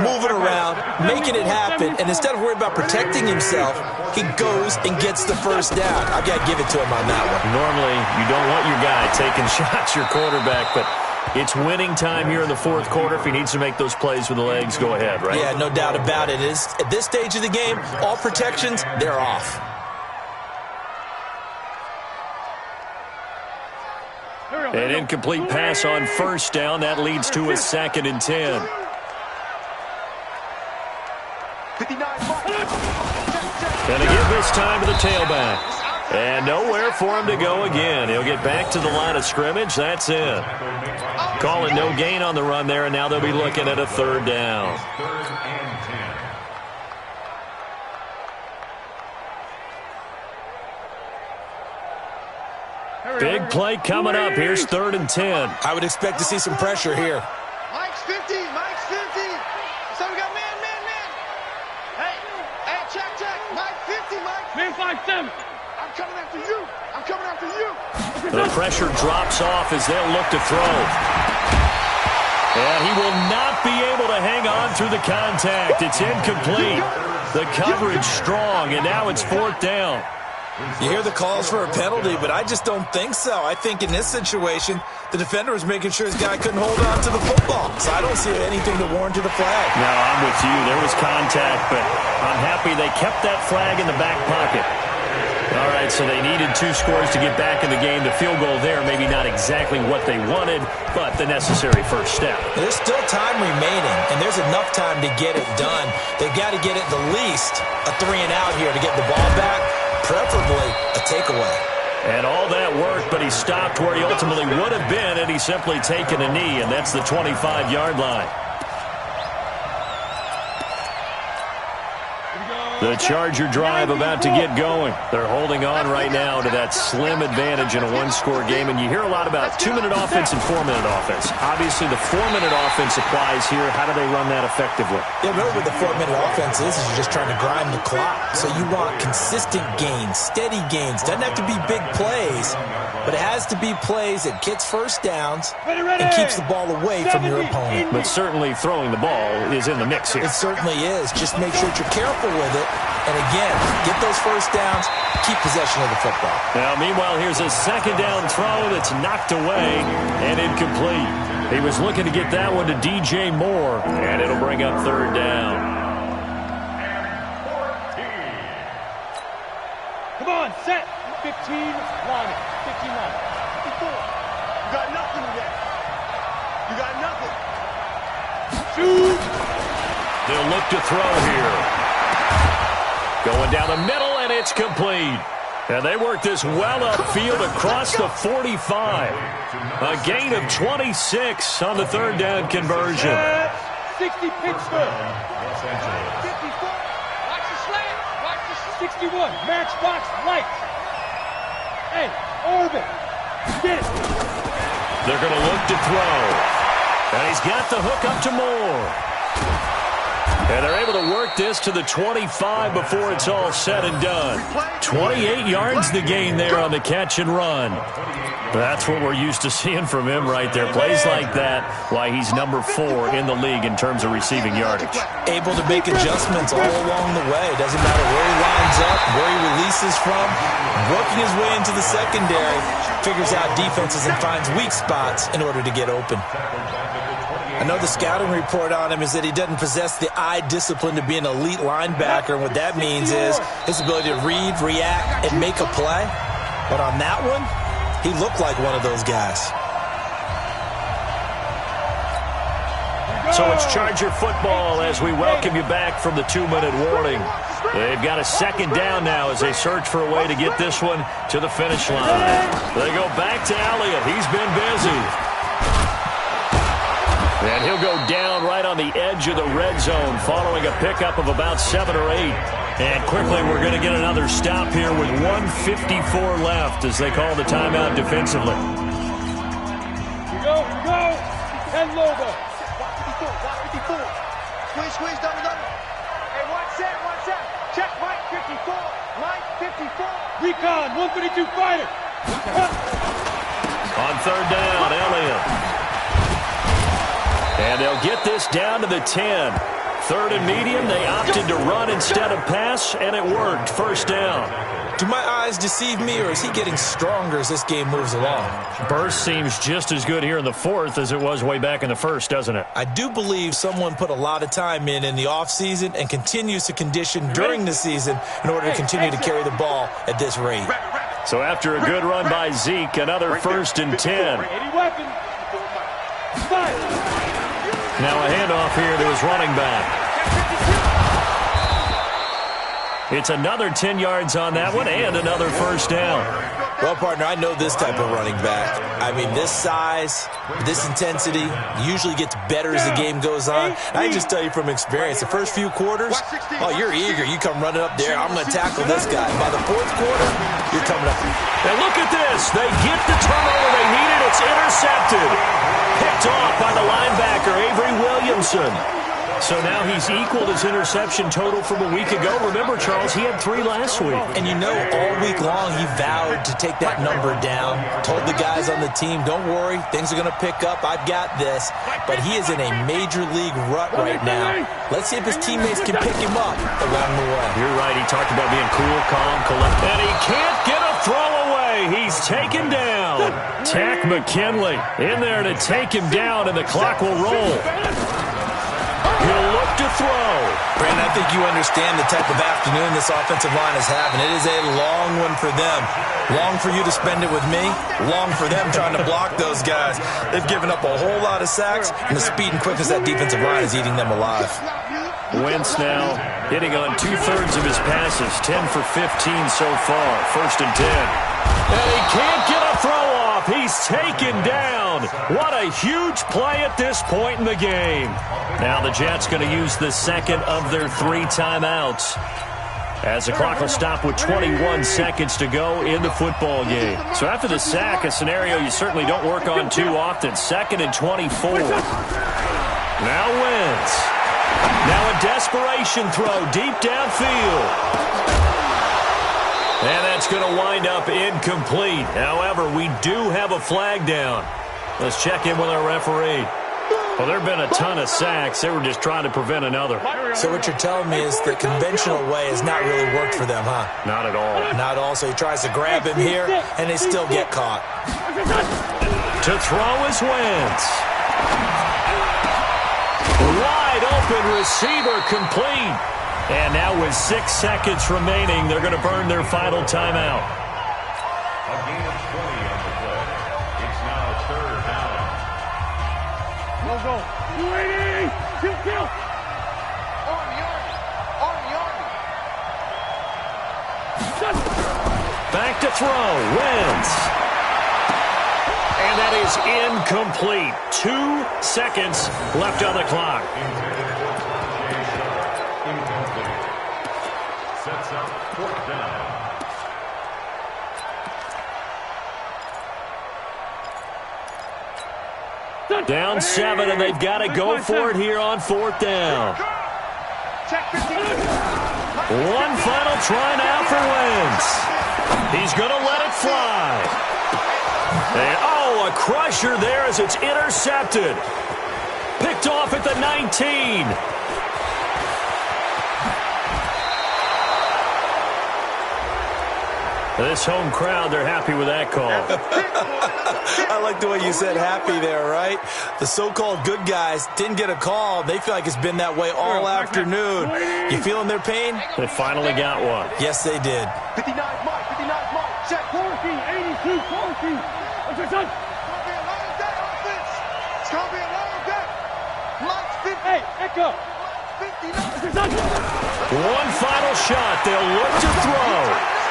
Moving around, making it happen, and instead of worrying about protecting himself, he goes and gets the first down. I've got to give it to him on that one. Normally, you don't want your guy taking shots, your quarterback, but it's winning time here in the fourth quarter. If he needs to make those plays with the legs, go ahead, right? Yeah, no doubt about it. At this stage of the game, all protections, they're off. An incomplete pass on first down. That leads to a 2nd and 10. Gonna give this time to the tailback. And nowhere for him to go again. He'll get back to the line of scrimmage. That's it. Calling no gain on the run there, and now they'll be looking at a 3rd down. Big play coming up. Here's 3rd and 10. I would expect to see some pressure here. Mike's 50. Mike's 50. So we got man. Hey, check. Mike 50, Mike. Man 5-7. I'm coming after you. I'm coming after you. The pressure drops off as they'll look to throw. And he will not be able to hang on through the contact. It's incomplete. The coverage strong, and now it's 4th down. You hear the calls for a penalty, but I just don't think so. I think in this situation, the defender was making sure his guy couldn't hold on to the football. So I don't see anything to warrant to the flag. No, I'm with you. There was contact, but I'm happy they kept that flag in the back pocket. All right, so they needed 2 scores to get back in the game. The field goal there, maybe not exactly what they wanted, but the necessary first step. There's still time remaining, and there's enough time to get it done. They've got to get it the least a 3-and-out here to get the ball back. Preferably a takeaway. And all that work, but he stopped where he ultimately would have been, and he's simply taken a knee, and that's the 25-yard line. The Charger drive about to get going. They're holding on right now to that slim advantage in a 1-score game, and you hear a lot about 2-minute offense and 4-minute offense. Obviously, the 4-minute offense applies here. How do they run that effectively? Yeah, remember what the 4-minute offense is you're just trying to grind the clock. So you want consistent gains, steady gains. Doesn't have to be big plays, but it has to be plays that gets first downs and keeps the ball away from your opponent. But certainly throwing the ball is in the mix here. It certainly is. Just make sure that you're careful with it. And again, get those first downs, keep possession of the football. Now, meanwhile, here's a 2nd down throw that's knocked away and incomplete. He was looking to get that one to DJ Moore, and it'll bring up 3rd down. Come on, set. 15, line it. 15 line. 54. You got nothing yet. You got nothing. Shoot. They'll look to throw here. Going down the middle, and it's complete. And they work this well upfield across the 45. A gain of 26 on the 3rd down conversion. 60 Pittsburgh. 54. Watch the slant. Watch the 61. Matchbox light. Hey, orbit. Get it. They're going to look to throw. And he's got the hook up to Moore. And they're able to work this to the 25 before it's all said and done. 28 yards the gain there on the catch and run. That's what we're used to seeing from him right there. Plays like that, why he's number 4 in the league in terms of receiving yardage. Able to make adjustments all along the way. Doesn't matter where he lines up, where he releases from. Working his way into the secondary, figures out defenses and finds weak spots in order to get open. I know the scouting report on him is that he doesn't possess the eye discipline to be an elite linebacker. And what that means is his ability to read, react, and make a play. But on that one, he looked like one of those guys. So it's Charger football as we welcome you back from the 2-minute warning. They've got a 2nd down now as they search for a way to get this one to the finish line. They go back to Elliott. He's been busy. And he'll go down right on the edge of the red zone following a pickup of about 7 or 8. And quickly we're going to get another stop here with 1:54 left as they call the timeout defensively. Here we go. 10 Lobo. 54. Squeeze, double. Hey, one set. Check Mike 54. Mike 54. Recon, 152 fighter. On third down, Elliott. And they'll get this down to the 10. Third and medium, they opted to run instead of pass, and it worked. First down. Do my eyes deceive me, or is he getting stronger as this game moves along? Burst seems just as good here in the fourth as it was way back in the first, doesn't it? I do believe someone put a lot of time in the offseason and continues to condition during the season in order to continue to carry the ball at this rate. So after a good run by Zeke, another first and 10. Now a handoff here to his running back. It's another 10 yards on that one and another first down. Well, partner, I know this type of running back. I mean, this size, this intensity usually gets better as the game goes on. I can just tell you from experience, the first few quarters, oh, you're eager. You come running up there. I'm going to tackle this guy. By the fourth quarter, you're coming up. And look at this. They get the turnover they needed. It's intercepted. Picked off by the linebacker, Avery Williamson. So now he's equaled his interception total from a week ago. Remember, Charles, he had 3 last week. And you know, all week long he vowed to take that number down. Told the guys on the team, don't worry, things are going to pick up. I've got this. But he is in a major league rut right now. Let's see if his teammates can pick him up along the way. You're right. He talked about being cool, calm, collected. And he can't get a throw away. He's taken down. Tack McKinley in there to take him down, and the clock will roll. He'll look to throw. Brandon, I think you understand the type of afternoon this offensive line is having. It is a long one for them. Long for you to spend it with me. Long for them trying to block those guys. They've given up a whole lot of sacks, and the speed and quickness of that defensive line is eating them alive. Wentz now hitting on 2/3 of his passes. 10 for 15 so far. First and 10. And he can't get a throw off. He's taken down. What a huge play at this point in the game. Now the Jets going to use the second of their 3 timeouts, as the clock will stop with 21 seconds to go in the football game. So after the sack, a scenario you certainly don't work on too often. 2nd and 24. Now Wentz. Now a desperation throw deep downfield. And that's going to wind up incomplete. However, we do have a flag down. Let's check in with our referee. Well, there have been a ton of sacks. They were just trying to prevent another. So what you're telling me is the conventional way has not really worked for them, huh? Not at all. Not at all. So he tries to grab him here, and they still get caught. To throw is Wentz. Wide open receiver complete. And now with 6 seconds remaining, they're going to burn their final timeout. A gain of 20 on the play. It's now 3rd down. Go. 280. Kill. Army. Back to throw. Wentz. And that is incomplete. 2 seconds left on the clock. Sets up 4th down. Down 7, and they've got to go for it here on 4th down. One final try now for Wentz. He's going to let it fly. And, a crusher there as it's intercepted. Picked off at the 19. This home crowd, they're happy with that call. I like the way you said happy there, right? The so-called good guys didn't get a call. They feel like it's been that way all afternoon. You feeling their pain? They finally got one. Yes, they did. 59 mark. Check. 40, 82, 40. What's your son? It's going to be a long day. Mike's 50. Hey, Echo. 59. What's your son? One final shot. They'll look to throw.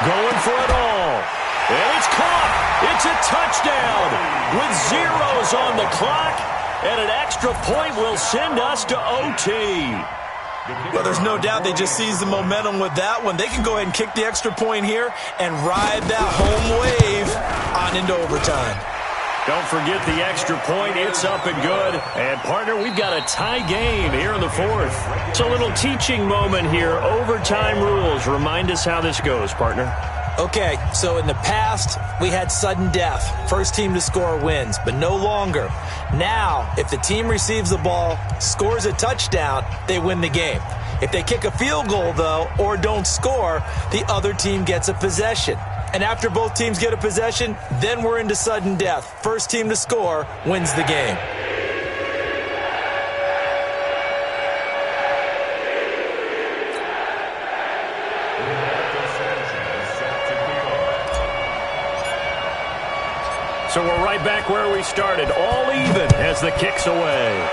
Going for it all. And it's caught. It's a touchdown with zeros on the clock. And an extra point will send us to OT. Well, there's no doubt they just seized the momentum with that one. They can go ahead and kick the extra point here and ride that home wave on into overtime. Don't forget the extra point. It's up and good. And, partner, we've got a tie game here in the fourth. It's a little teaching moment here. Overtime rules. Remind us how this goes, partner. Okay, so in the past, we had sudden death. First team to score wins, but no longer. Now, if the team receives the ball, scores a touchdown, they win the game. If they kick a field goal, though, or don't score, the other team gets a possession. And after both teams get a possession, then we're into sudden death. First team to score wins the game. So we're right back where we started, all even as the kick's away.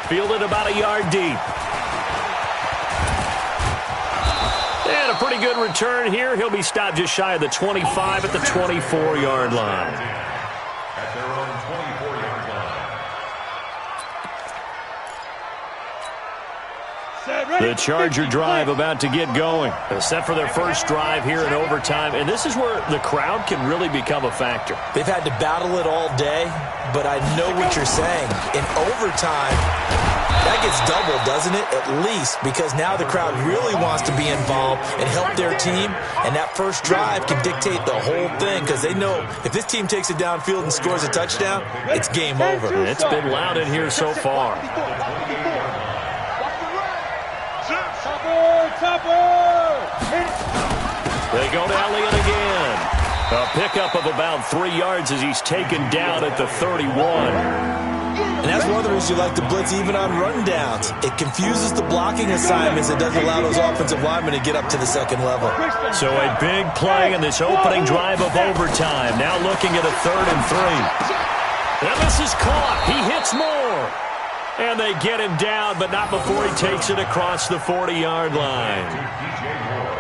Fielded about a yard deep. And a pretty good return here. He'll be stopped just shy of the 25 at the 24-yard line. At their own 24-yard line. The Charger drive about to get going. Set for their first drive here in overtime. And this is where the crowd can really become a factor. They've had to battle it all day, but I know what you're saying. In overtime, that gets doubled, doesn't it? At least, because now the crowd really wants to be involved and help their team. And that first drive can dictate the whole thing because they know if this team takes it downfield and scores a touchdown, it's game over. It's been loud in here so far. They go to Elliott again. A pickup of about 3 yards as he's taken down at the 31. And that's one of the reasons you like to blitz even on rundowns. It confuses the blocking assignments. It doesn't allow those offensive linemen to get up to the second level. So a big play in this opening drive of overtime. Now looking at a 3rd and 3. And this is caught. He hits more. And they get him down, but not before he takes it across the 40-yard line.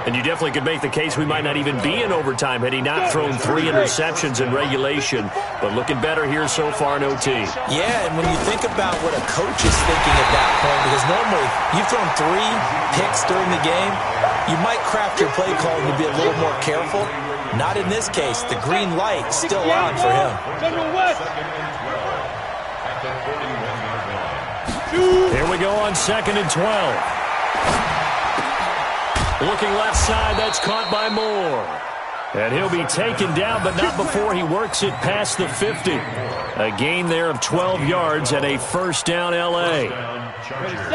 And you definitely could make the case we might not even be in overtime had he not thrown 3 interceptions in regulation. But looking better here so far in OT. Yeah, and when you think about what a coach is thinking at that point, because normally you've thrown 3 picks during the game, you might craft your play calling to be a little more careful. Not in this case. The green light still on for him. Here we go on 2nd and 12. Looking left side, that's caught by Moore. And he'll be taken down, but not before he works it past the 50. A gain there of 12 yards and a first down L.A.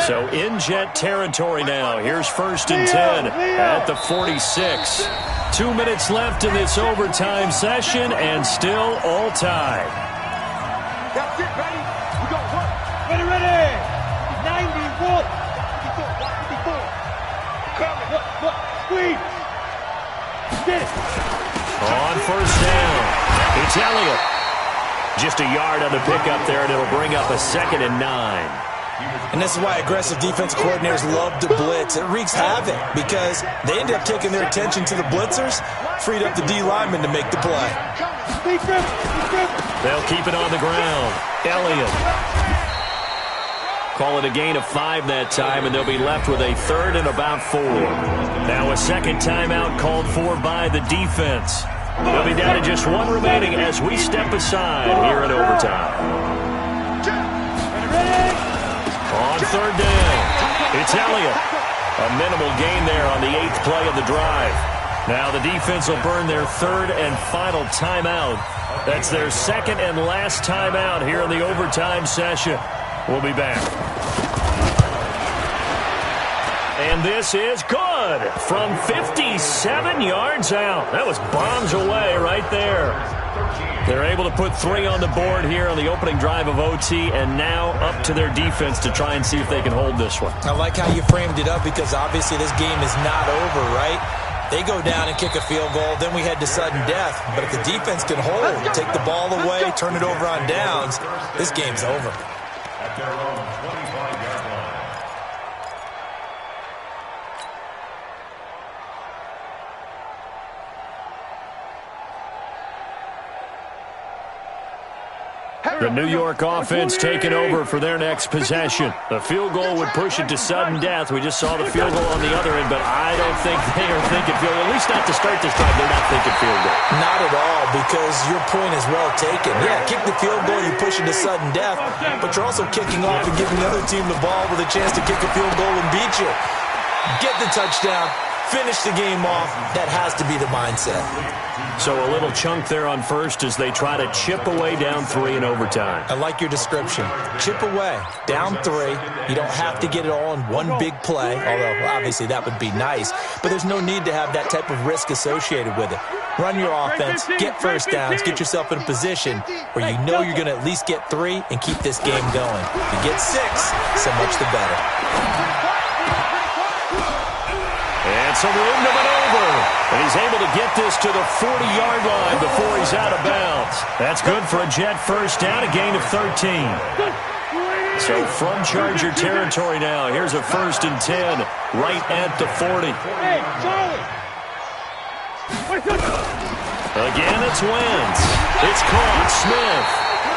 So in Jet territory now. Here's 1st and 10 at the 46. 2 minutes left in this overtime session and still all tied. That's it, ready? We got one. Ready. 91. 54. Coming. Look. Squeeze. Get it. On 1st down, it's Elliott. Just a yard on the pickup there, and it'll bring up a 2nd and 9. And this is why aggressive defense coordinators love to blitz. It wreaks havoc because they end up taking their attention to the blitzers, freed up the D lineman to make the play. They'll keep it on the ground. Elliott. Call it a gain of 5 that time, and they'll be left with a 3rd and about 4. Now a second timeout called for by the defense. They'll be down to just 1 remaining as we step aside here in overtime. On 3rd down, it's Elliott. A minimal gain there on the 8th play of the drive. Now the defense will burn their 3rd and final timeout. That's their 2nd and last timeout here in the overtime session. We'll be back. And this is good from 57 yards out. That was bombs away right there. They're able to put 3 on the board here on the opening drive of OT, and now up to their defense to try and see if they can hold this one. I like how you framed it up because obviously this game is not over, right? They go down and kick a field goal, then we head to sudden death. But if the defense can hold, take the ball away, turn it over on downs, this game's over. At their own 25-yard line. The New York offense taking over for their next possession. The field goal would push it to sudden death. We just saw the field goal on the other end, but I don't think they are thinking field goal. At least not to start this drive. They're not thinking field goal. Not at all, because your point is well taken. Yeah, kick the field goal, you push it to sudden death, but you're also kicking off and giving the other team the ball with a chance to kick a field goal and beat you. Get the touchdown, finish the game off. That has to be the mindset. So a little chunk there on first as they try to chip away down 3 in overtime. I like your description. Chip away, down 3. You don't have to get it all in one big play, although obviously that would be nice, but there's no need to have that type of risk associated with it. Run your offense, get first downs, get yourself in a position where you know you're going to at least get 3 and keep this game going. If you get 6, so much the better. And some room to maneuver. And he's able to get this to the 40-yard line before he's out of bounds. That's good for a Jet first down, a gain of 13. So from Charger territory now, here's a 1st and 10 right at the 40. Hey, Charlie! Again, it's Wentz. It's caught. Smith.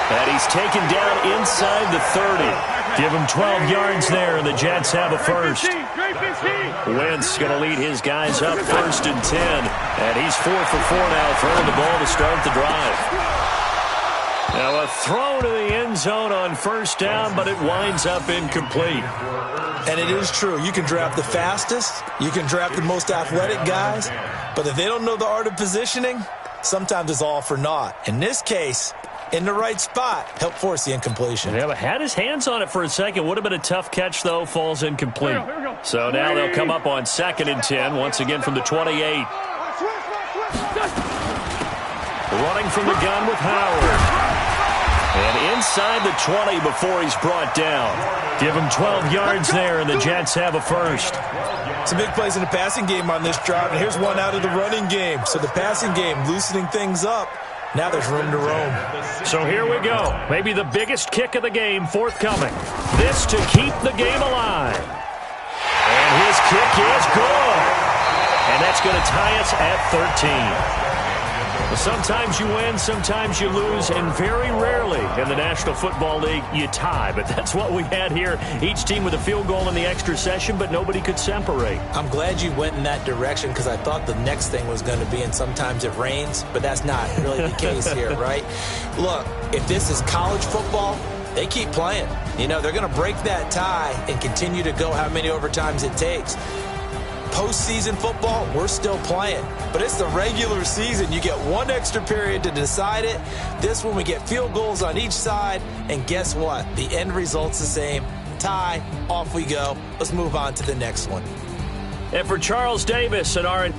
And he's taken down inside the 30. Give him 12 yards there, and the Jets have a first. Wentz going to lead his guys up 1st and 10. And he's 4 for 4 now, throwing the ball to start the drive. Now a throw to the end zone on 1st down, but it winds up incomplete. And it is true. You can draft the fastest. You can draft the most athletic guys. But if they don't know the art of positioning, sometimes it's all for naught. In this case, in the right spot, help force the incompletion. Yeah, but had his hands on it for a second. Would have been a tough catch, though. Falls incomplete. Here we go. So now they'll come up on 2nd and 10, once again from the 28. Running from the gun with Howard. And inside the 20 before he's brought down. Give him 12 yards there, and the Jets have a first. Some big plays in the passing game on this drive, and here's one out of the running game. So the passing game loosening things up. Now there's room to roam. So here we go. Maybe the biggest kick of the game forthcoming. This to keep the game alive. And his kick is good. And that's going to tie us at 13. Well, sometimes you win, sometimes you lose, and very rarely in the National Football League you tie. But that's what we had here. Each team with a field goal in the extra session, but nobody could separate. I'm glad you went in that direction because I thought the next thing was going to be, and sometimes it rains, but that's not really the case here, right? Look, if this is college football, they keep playing. You know, they're going to break that tie and continue to go how many overtimes it takes. Postseason football, we're still playing. But it's the regular season. You get one extra period to decide it. This one, we get field goals on each side. And guess what? The end result's the same. Tie, off we go. Let's move on to the next one. And for Charles Davis and our